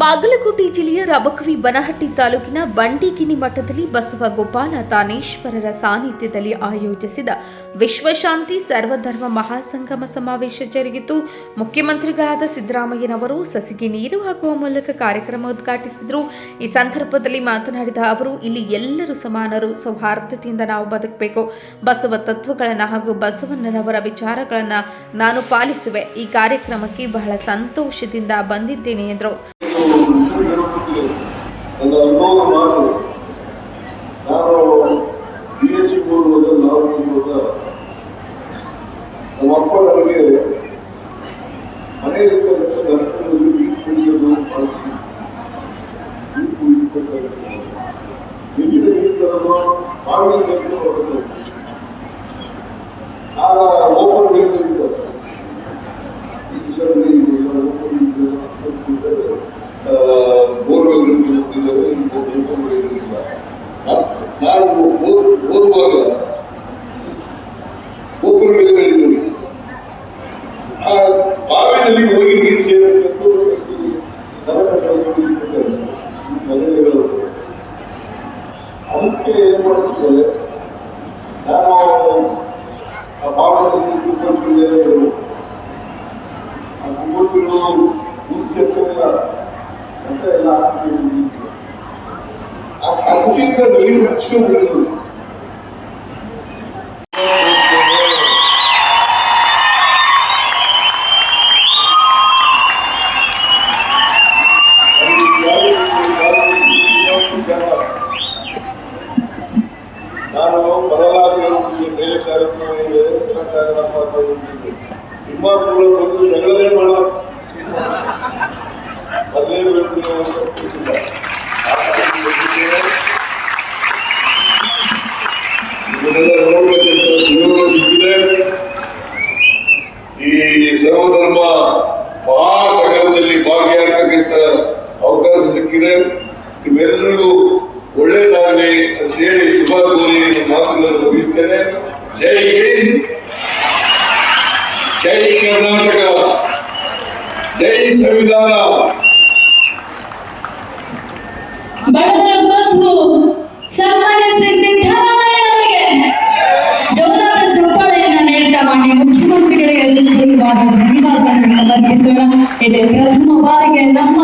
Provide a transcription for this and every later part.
ಬಾಗಲಕೋಟೆ ಜಿಲ್ಲೆಯ ರಬಕವಿ ಬನಹಟ್ಟಿ ತಾಲೂಕಿನ ಬಂಡಿಗಿನಿ ಮಠದಲ್ಲಿ ಬಸವ ಗೋಪಾಲ ತಾನೇಶ್ವರರ ಸಾನ್ನಿಧ್ಯದಲ್ಲಿ ಆಯೋಜಿಸಿದ ವಿಶ್ವಶಾಂತಿ ಸರ್ವಧರ್ಮ ಮಹಾಸಂಗಮ ಸಮಾವೇಶ ಜರುಗಿತು. ಮುಖ್ಯಮಂತ್ರಿಗಳಾದ ಸಿದ್ದರಾಮಯ್ಯನವರು ಸಸಿಗೆ ನೀರು ಹಾಕುವ ಮೂಲಕ ಕಾರ್ಯಕ್ರಮ ಉದ್ಘಾಟಿಸಿದರು. ಈ ಸಂದರ್ಭದಲ್ಲಿ ಮಾತನಾಡಿದ ಅವರು, ಇಲ್ಲಿ ಎಲ್ಲರೂ ಸಮಾನರು, ಸೌಹಾರ್ದತೆಯಿಂದ ನಾವು ಬದುಕಬೇಕು. ಬಸವ ತತ್ವಗಳನ್ನು ಹಾಗೂ ಬಸವಣ್ಣನವರ ವಿಚಾರಗಳನ್ನು ನಾನು ಪಾಲಿಸುವೆ. ಈ ಕಾರ್ಯಕ್ರಮಕ್ಕೆ ಬಹಳ ಸಂತೋಷದಿಂದ ಬಂದಿದ್ದೇನೆ ಎಂದರು. ನನ್ನ ಅನುಭವ ಮಾತು ನಾನು BSc ಓದುವಾಗ ನಮ್ಮ ಅಪ್ಪ ನನಗೆ ಮನೆಯಲ್ಲಿರ್ತಕ್ಕಂಥ ನರ್ಕಗಳಲ್ಲಿ ನೀರು ಕುಡಿಯೋದು ನೀರು ತರೋದು ಮಾವಿನ ಆಗ ಓಪನ್ ನಾನು ಓದುವಾಗ ಒಬ್ಬರು ಆ ಬಾವಿನಲ್ಲಿ ಹೋಗಿ ನೀರು ಸೇರಬೇಕು ಅದಕ್ಕೆ ಏನ್ ಮಾಡುತ್ತಿದ್ದಾರೆ, ನಾನು ಆ ಬಾವಿನಲ್ಲಿ ಕುಂಬಳಿಸಿದ್ರು ನೀರು ಸೇರ್ತಿಲ್ಲ ಅಂತ ಎಲ್ಲ ಆ ಹಸಿರಿಂದ ನೀರು ಹಚ್ಕೊಂಡ್ಬಿಡಿದ್ರು. ನಾನು ಬದಲಾಗಿ ಬೇರೆ ಕಾರ್ಯಕ್ರಮಗಳಿಗೆ ಹಿಮಾಲಯಗಳು ಬಂದು ಜಗಳದೇ ಮಾಡೋ ಅದೇ ಸಿಕ್ಕಿದೆ. ಈ ಸರ್ವಧರ್ಮ ಮಹಾಸಂಗಮದಲ್ಲಿ ಭಾಗಿಯಾಗತಕ್ಕಂಥ ಅವಕಾಶ ಸಿಕ್ಕಿದೆ. ನಿಮ್ಮೆಲ್ಲರಿಗೂ ಒಳ್ಳೇದಾಗಲಿ ಅಂತೇಳಿ ಶುಭ ಕೋರಿ ಮಾತುಗಳನ್ನು ಮುಗಿಸ್ತೇನೆ. ಜೈ ಹಿಂದ್, ಜೈ ಕರ್ನಾಟಕ, ಜೈ ಸಂವಿಧಾನ. ಬಡವರ ಬಂಧು ಸನ್ಮಾನ್ಯ ಶ್ರೀ ಸಿದ್ದರಾಮಯ್ಯ ಅವರಿಗೆ ಜೋರಾದ ಚಪ್ಪಾಳೆಯನ್ನು ನೀಡ್ತಾ ಮಾಡಿ ಮುಖ್ಯಮಂತ್ರಿಗಳಿಗೆ ಧನ್ಯವಾದಗಳನ್ನು ಸಮರ್ಪಿಸೋಣ. ಇದು ಪ್ರಥಮ ಬಾರಿಗೆ ನಮ್ಮ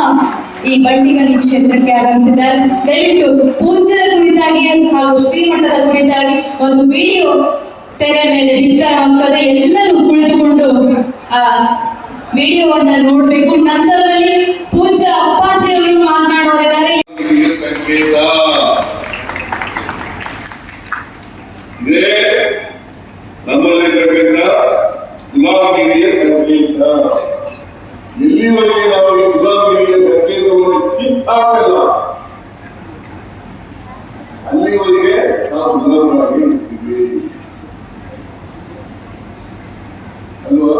ಈ ಬಂಡಿಗಣಿ ಕ್ಷೇತ್ರಕ್ಕೆ ಆಗಮಿಸಿದ್ದಾರೆ. ದಯವಿಟ್ಟು ಪೂಜ್ಯರ ಕುರಿತಾಗಿ ಹಾಗೂ ಶ್ರೀಮಠದ ಕುರಿತಾಗಿ ಒಂದು ವಿಡಿಯೋ ತೆರೆ ಮೇಲೆ ಬಿತ್ತರವಾಗ್ತದೆ. ಎಲ್ಲರೂ ಕುಳಿತುಕೊಂಡು ಆ ವಿಡಿಯೋವನ್ನ ನೋಡ್ಬೇಕು. ನಂತರದಲ್ಲಿ ಪೂಜ್ಯ ಅಪ್ಪಾಜಿಯವರು ಮಾತನಾಡೋರಿದ್ದಾರೆ. ಸಂಕೇತ ಇದೇ ನಮ್ಮಲ್ಲಿರ್ತಕ್ಕಂಥ ಗುಲಾಮಗಿರಿಯ ಸಂಕೇತ. ಎಲ್ಲಿವರೆಗೆ ನಾವು ಈ ಗುಲಾಮಗಿರಿಯ ಸಂಕೇತವನ್ನು ಕಿತ್ತಾಕಲ್ಲ ಅಲ್ಲಿವರೆಗೆ ನಾವು ಗುಲಾಮರಾಗಿ ಇರ್ತೀವಿ ಅಲ್ವಾ?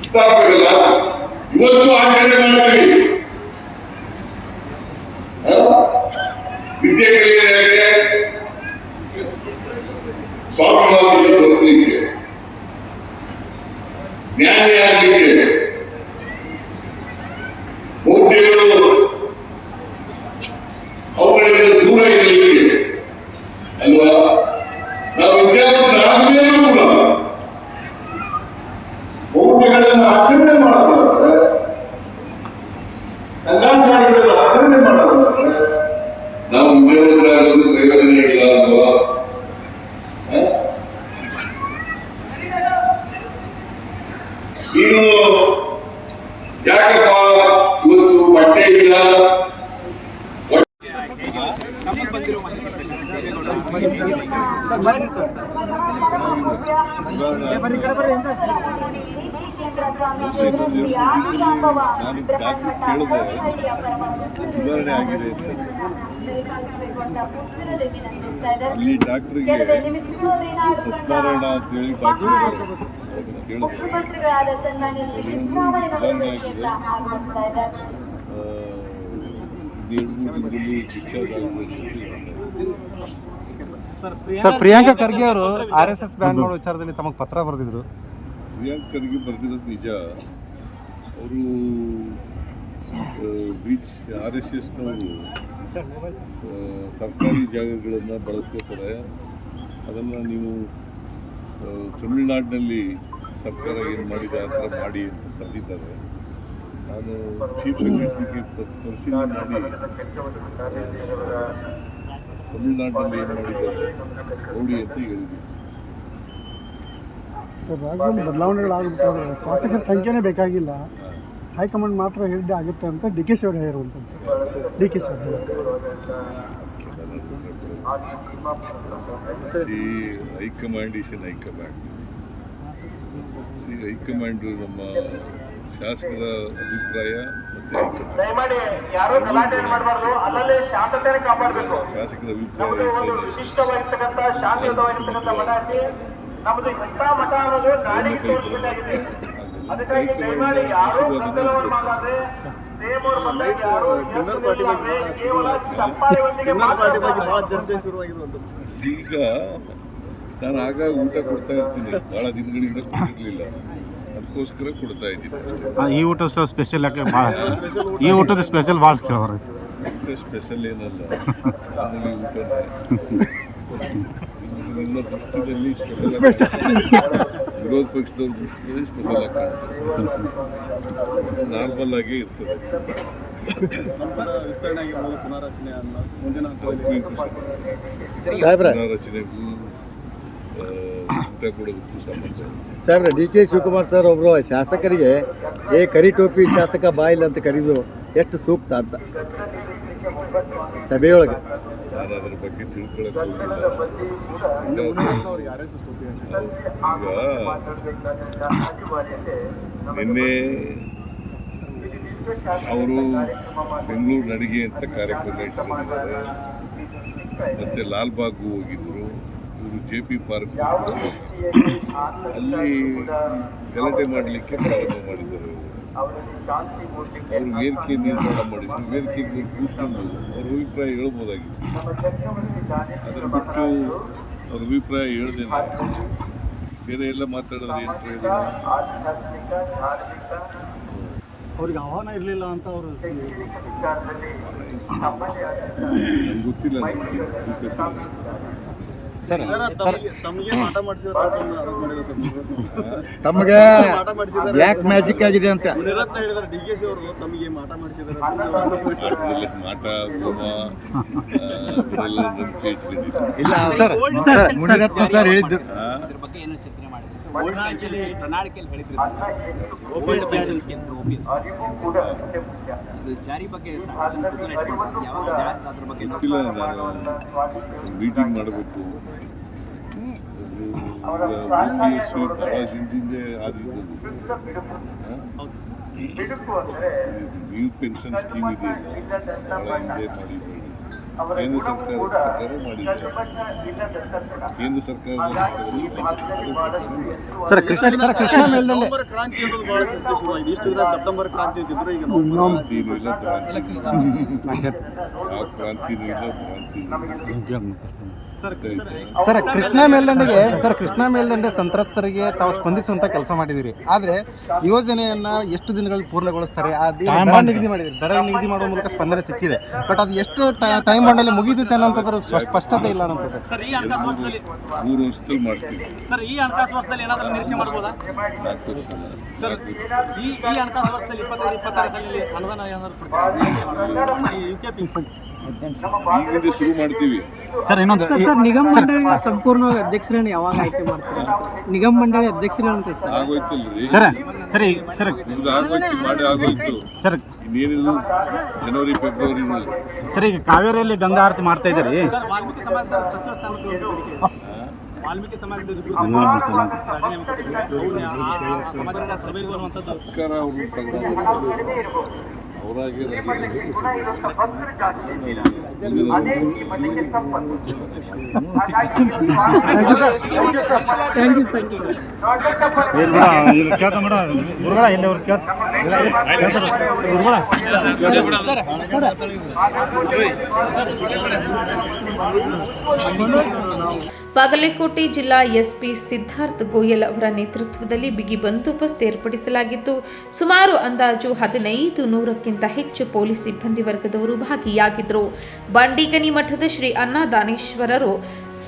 ಕಿತ್ತಾಕಲ್ಲ. ಇವತ್ತು ಆಚರಣೆ ಮಾಡ್ತೀವಿ. ವಿದ್ಯೆ ಕಲಿಯಲಿಕ್ಕೆ, ಸ್ವಾಭಿಮಾನಿ ಬದುಕಲಿಕ್ಕೆ, ಜ್ಞಾನಿಯಾಗಲಿಕ್ಕೆ, ಮೌಢ್ಯಗಳು ಅವುಗಳಿಂದ ದೂರ ಇರಲಿಕ್ಕೆ ಅಲ್ವಾ? ನಾವು ವಿದ್ಯಾರ್ಥಿ ಆದ್ಮೇಲೂ ಕೂಡ ಮೌಢ್ಯಗಳನ್ನು ಆಚರಣೆ ಮಾಡಬಾರ್ದು, ಕಲಾಚಾರಗಳನ್ನು ಆಚರಣೆ ಮಾಡಬಾರ್ದು. ನಾವು ಉದ್ಯೋಗರಾಗೋದು ಪ್ರಯೋಜನ ಇಲ್ಲ ಅಲ್ವಾ? ಇನ್ನು ಯಾಕಪ್ಪ ಇವತ್ತು ಬಟ್ಟೆ ಇಲ್ಲ, ಸುಧಾರಣೆ ಆಗಿದೆ. ಅಲ್ಲಿ ಡಾಕ್ಟ್ರಿಗೆ ಸತ್ಯನಾರಾಯಣ ಅಂತೇಳಿ ಡಾಕ್ಟರ್ ಕೇಳಿದ್ರು, ಸುಧಾರಣೆ ಆಗಿದೆ. 2-3 ದಿನದಲ್ಲಿ ಡಿಸ್ಚಾರ್ಜ್ ಆಗ್ಬೋದು. ಸರ್, ಪ್ರಿಯಾಂಕಾ ಖರ್ಗೆ ಅವರು RSS ಬ್ಯಾನ್ ಮಾಡೋ ವಿಚಾರದಲ್ಲಿ ತಮಗೆ ಪತ್ರ ಬರೆದಿದ್ರು. ಪ್ರಿಯಾಂಕಾ ಖರ್ಗೆ ಬರೆದಿರೋದು ನಿಜ. ಅವರು ಬೀಚ್ RSSನವರು ಸರ್ಕಾರಿ ಜಾಗಗಳನ್ನು ಬಳಸ್ಕೋತಾರೆ. ಅದನ್ನು ನೀವು ತಮಿಳುನಾಡಿನಲ್ಲಿ ಸರ್ಕಾರ ಏನು ಮಾಡಿದೆ ಆ ಥರ ಮಾಡಿ ಅಂತ ಬಂದಿದ್ದಾರೆ. ನಾನು ಚೀಫ್ ಸೆಕ್ರೆಟರಿಗೆ ಪರಿಶೀಲನೆ ಮಾಡಿ ತಮಿಳುನಾಡಿನಲ್ಲಿ ಏನು ಮಾಡಿದ್ದಾರೆ ನೋಡಿ ಅಂತ ಹೇಳಿದ್ದೀನಿ. ರಾಜ್ಯದಲ್ಲಿ ಬದಲಾವಣೆಗಳಾಗಬೇಕಾದ್ರೆ ಶಾಸಕರ ಸಂಖ್ಯೆನೇ ಬೇಕಾಗಿಲ್ಲ, ಹೈಕಮಾಂಡ್ ಮಾತ್ರ ಹೇಳಿದ್ದೆ ಆಗುತ್ತೆ ಅಂತ DK ಶಿ ಅವರು ಹೇಳಿರುವಂಥದ್ದು. DK ಶಿ ಅವರು high command is N high command. High command ನಮ್ಮ ಶಾಸಕರ ಅಭಿಪ್ರಾಯ ಮತ್ತು ಶಾಸಕರ ಈಗ ನಾನು ಆಗಾಗ ಊಟ ಕೊಡ್ತಾ ಇರ್ತೀನಿ, ಭಾಳ ದಿನಗಳಿಂದ ಕೊಟ್ಟಿರಲಿಲ್ಲ, ಅದಕ್ಕೋಸ್ಕರ ಕೊಡ್ತಾ ಇದ್ದೀನಿ. ಈ ಊಟ ಸ್ಪೆಷಲ್ ಯಾಕೆ ಭಾಳ, ಈ ಊಟದ ಸ್ಪೆಷಲ್ ಭಾಳ ಕೇಳೋರು. ಸ್ಪೆಷಲ್ ಏನಲ್ಲ, ಮಾಮೂಲಿ ಊಟ. ನಿಮ್ಮ ದೃಷ್ಟಿಯಲ್ಲಿ ಸ್ಪೆಷಲ್, ವಿರೋಧ ಪಕ್ಷದವ್ರ ದೃಷ್ಟಿಯಲ್ಲಿ ಸ್ಪೆಷಲ್ ಆಗಿ ಕಾಣಿಸುತ್ತೆ, ನಾರ್ಮಲ್ ಆಗೇ ಇರ್ತದೆ. ಪುನಾರಚನೆಗೂ ಊಟ ಕೊಡೋದಕ್ಕೂ ಸಂಬಂಧ. ಸರ್, DK ಶಿವಕುಮಾರ್ ಸರ್ ಒಬ್ಬರು ಶಾಸಕರಿಗೆ ಕರಿ ಟೋಪಿ ಶಾಸಕ ಬಾಯಿಲ್ ಅಂತ ಕರೀದು ಎಷ್ಟು ಸೂಕ್ತ ಅಂತ ಸಭೆಯೊಳಗೆ ನಾನು ಅದ್ರ ಬಗ್ಗೆ ತಿಳ್ಕೊಳಕ್ಕೆ ಹೋಗಿಲ್ಲ. ಈಗ ನಿನ್ನೆ ಅವರು ಬೆಂಗಳೂರು ನಡಿಗೆ ಅಂತ ಕಾರ್ಯಕ್ರಮ ಇಟ್ಕೊಂಡಿದ್ದಾರೆ, ಮತ್ತು ಲಾಲ್ಬಾಗ್ಗೂ ಹೋಗಿದ್ರು, ಇವರು JP ಪಾರ್ಕ್ ಅಲ್ಲಿ ಗಲಾಟೆ ಮಾಡಲಿಕ್ಕೆ ಪ್ರಾರಂಭ ಮಾಡಿದ್ದಾರೆ. ಅವರು ವೇದಿಕೆ ನಿರ್ಮಾಣ ಮಾಡಿದ್ರು, ವೇದಿಕೆಗೆ ಕೂತ್ಕೊಂಡು ಅವ್ರ ಅಭಿಪ್ರಾಯ ಹೇಳ್ಬೋದಾಗಿತ್ತು. ಅದನ್ನು ಬಿಟ್ಟು ಅವ್ರ ಅಭಿಪ್ರಾಯ ಹೇಳ್ದೇನೆ ಬೇರೆ ಎಲ್ಲ ಮಾತಾಡಿದ್ರೆ ಏನು ಪ್ರಯೋಜನ? ಅವ್ರಿಗೆ ಆಹ್ವಾನ ಇರಲಿಲ್ಲ ಅಂತ ಅವರು ನಂಗೆ ಗೊತ್ತಿಲ್ಲ. ಸರ್ ತಮಗೆ ಬ್ಲ್ಯಾಕ್ ಮ್ಯಾಜಿಕ್ ಆಗಿದೆ ಅಂತ ಮಾಟ ಹೋಮ ಅದೆಲ್ಲ ನಂಬಿಕೆ ಇಟ್ಕೊಂಡಿಲ್ಲ. ಇಲ್ಲ ಸರ್, ಮುನಿರತ್ನ ಸರ್ ಹೇಳಿದ್ರು. ಗೊತ್ತಿಲ್ಲ, ನಾನು ಮೀಟಿಂಗ್ ಮಾಡಬೇಕು. OPS ಬಹಳ ಹಿಂದಿಂದೆ ಆದಿದ್ದು ನ್ಯೂ ಪೆನ್ಷನ್ ಸ್ಕೀಮ್ ಇದೆಯಲ್ಲ, ಬಹಳ ಹಿಂದೆ ಮಾಡಿದ್ದು. ಕೇಂದ್ರ ಸರ್ಕಾರ ಪ್ರಕಾರ ಮಾಡಿದ್ದಾರೆ. ಕೇಂದ್ರ ಸರ್ಕಾರ ಸರ್ ಕೃಷ್ಣ ಮೇಲ್ದಲ್ಲಿ ಕ್ರಾಂತಿ ಇಲ್ಲ, ಕ್ರಾಂತಿನೂ ಇಲ್ಲ, ಸರ್ ಕೃಷ್ಣ ಮೇಲ್ದಂಡೆಗೆ ಕೃಷ್ಣ ಮೇಲ್ದಂಡೆ ಸಂತ್ರಸ್ತರಿಗೆ ತಾವು ಸ್ಪಂದಿಸುವಂತ ಕೆಲಸ ಮಾಡಿದಿರಿ. ಆದ್ರೆ ಯೋಜನೆಯನ್ನ ಎಷ್ಟು ದಿನಗಳಲ್ಲಿ ಪೂರ್ಣಗೊಳಿಸ್ತಾರೆ? ದರ ನಿಗದಿ ಮಾಡಿದಿರಿ, ದರ ನಿಗದಿ ಮಾಡುವ ಮೂಲಕ ಸ್ಪಂದನೆ ಸಿಕ್ಕಿದೆ, ಬಟ್ ಅದು ಎಷ್ಟು ಟೈಮ್ ಬಾಂಡಲ್ಲಿ ಮುಗಿದಿದೆ ಅನ್ನೋಂಥದ್ರ ಸ್ಪಷ್ಟತೆ ಇಲ್ಲ ಅಂತ. ಸರ್ ಈ ಹಣಕಾಸು ವರ್ಷದಲ್ಲಿ 3 ವರ್ಷದಲ್ಲಿ ಮಾಡ್ತೀವಿ. ಸರ್ ಈ ಹಣಕಾಸು ವರ್ಷದಲ್ಲಿ ಏನಾದರೂ ನಿರೀಕ್ಷೆ ಮಾಡ್ಬೋದಾ? 4 ವರ್ಷ ಸರ್ ಈ ಹಣಕಾಸು ವರ್ಷದಲ್ಲಿ 25-26 ಸಾಲಿನಲ್ಲಿ ಅನುದಾನ ಏನಾದರೂ ಈಗಿಂದ ಶುರು ಮಾಡ್ತೀವಿ. ಸರ್ ಇನ್ನೊಂದು ಸರ್ ನಿಗಮ ಮಂಡಳಿ ಸಂಪೂರ್ಣವಾಗಿ ಅಧ್ಯಕ್ಷರನ್ನು ಯಾವಾಗ ಆಯ್ಕೆ ಮಾಡ್ತಾರೆ? ನಿಗಮ ಮಂಡಳಿ ಅಧ್ಯಕ್ಷರು ಅಂತ ಸರ್ ಆಗೋಯ್ತಲ್ರಿ ಸರ್ ಸರಿ ಸರ್ ಇದು ಆಗೋಯ್ತು, ಮಾಡಿ ಆಗೋಯ್ತು. ಸರ್ ಇನ್ನೇನಿಲ್ಲ, ಜನವರಿ ಫೆಬ್ರವರಿ ಸರ್ ಈಗ ಕಾವೇರಿಯಲ್ಲಿ ಗಂಗಾ ಆರತಿ ಮಾಡ್ತಾ ಇದ್ದೀರಿ. ಸರ್ ವಾಲ್ಮೀಕಿ ಸಮಾಜದ ಸಚಿವ ಸ್ಥಾನಕ್ಕೆ ವಾಲ್ಮೀಕಿ ಸಮಾಜದ ಸಮಾಜದ ಸಭೆಗೆ ಬರುವಂಥದ್ದು ಸರ್ಕಾರ ಅವರು ಅವರಾಗಿ ಕೇಳ್ತಾ ಮೇಡ ಗುರುಗಳ ಇಲ್ಲಿ ಅವ್ರು ಗುರುಗಳ ಬಾಗಲಕೋಟೆ ಜಿಲ್ಲಾ ಎಸ್ಪಿ ಸಿದ್ಧಾರ್ಥ್ ಗೋಯಲ್ ಅವರ ನೇತೃತ್ವದಲ್ಲಿ ಬಿಗಿ ಬಂದೋಬಸ್ತ್ ಏರ್ಪಡಿಸಲಾಗಿದ್ದು, ಸುಮಾರು ಅಂದಾಜು 1500ಕ್ಕಿಂತ ಹೆಚ್ಚು ಪೊಲೀಸ್ ಸಿಬ್ಬಂದಿ ವರ್ಗದವರು ಭಾಗಿಯಾಗಿದ್ದರು. ಬಂಡಿಗನಿ ಮಠದ ಶ್ರೀ ಅನ್ನದಾನೇಶ್ವರರು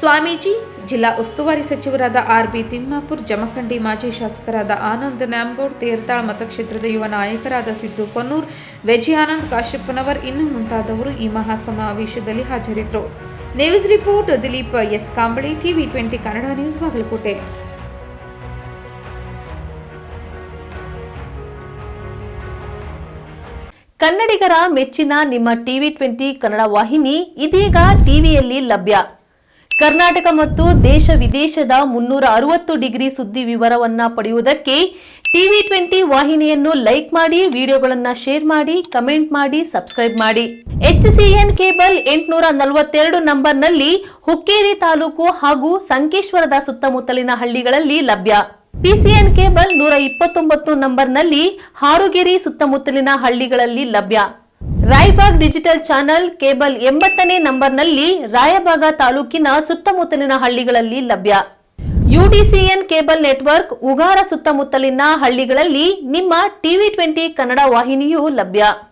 ಸ್ವಾಮೀಜಿ, ಜಿಲ್ಲಾ ಉಸ್ತುವಾರಿ ಸಚಿವರಾದ ಆರ್.ಬಿ. ತಿಮ್ಮಾಪುರ್, ಜಮಖಂಡಿ ಮಾಜಿ ಶಾಸಕರಾದ ಆನಂದ್ ನ್ಯಾಮಗೌಡ್, ತೇರ್ತಾಳ್ ಮತಕ್ಷೇತ್ರದ ಯುವ ನಾಯಕರಾದ ಸಿದ್ದು ಕೊನ್ನೂರ್, ವಿಜಯಾನಂದ್ ಕಾಶ್ಯಪ್ಪನವರ್ ಇನ್ನು ಮುಂತಾದವರು ಈ ಮಹಾಸಮಾವೇಶದಲ್ಲಿ ಹಾಜರಿದ್ದರು. News report Dilip S Kambali, TV20 Kannada news, Bagalkote. ಕನ್ನಡಿಗರ ಮೆಚ್ಚಿನ ನಿಮ್ಮ TV20 ಕನ್ನಡ ವಾಹಿನಿ ಇದೀಗ ಟಿವಿಯಲ್ಲಿ ಲಭ್ಯ. ಕರ್ನಾಟಕ ಮತ್ತು ದೇಶ ವಿದೇಶದ 360 ಡಿಗ್ರಿ ಸುದ್ದಿ ವಿವರವನ್ನ ಪಡೆಯುವುದಕ್ಕೆ TV20 ವಾಹಿನಿಯನ್ನು ಲೈಕ್ ಮಾಡಿ, ವಿಡಿಯೋಗಳನ್ನು ಶೇರ್ ಮಾಡಿ, ಕಮೆಂಟ್ ಮಾಡಿ, ಸಬ್ಸ್ಕ್ರೈಬ್ ಮಾಡಿ. HCN ಕೇಬಲ್ 842 ನಂಬರ್ನಲ್ಲಿ ಹುಕ್ಕೇರಿ ತಾಲೂಕು ಹಾಗೂ ಸಂಕೇಶ್ವರದ ಸುತ್ತಮುತ್ತಲಿನ ಹಳ್ಳಿಗಳಲ್ಲಿ ಲಭ್ಯ. PCN ಕೇಬಲ್ 129 ನಂಬರ್ನಲ್ಲಿ ಹಾರುಗೆರೆ ಸುತ್ತಮುತ್ತಲಿನ ಹಳ್ಳಿಗಳಲ್ಲಿ ಲಭ್ಯ. ರಾಯಬಾಗ್ ಡಿಜಿಟಲ್ ಚಾನೆಲ್ ಕೇಬಲ್ 80ನೇ ನಂಬರ್ನಲ್ಲಿ ರಾಯಬಾಗ ತಾಲೂಕಿನ ಸುತ್ತಮುತ್ತಲಿನ ಹಳ್ಳಿಗಳಲ್ಲಿ ಲಭ್ಯ. UDCN ಕೇಬಲ್ ನೆಟ್ವರ್ಕ್ ಉಗಾರ ಸುತ್ತಮುತ್ತಲಿನ ಹಳ್ಳಿಗಳಲ್ಲಿ ನಿಮ್ಮ TV20 ಕನ್ನಡ ವಾಹಿನಿಯೂ ಲಭ್ಯ.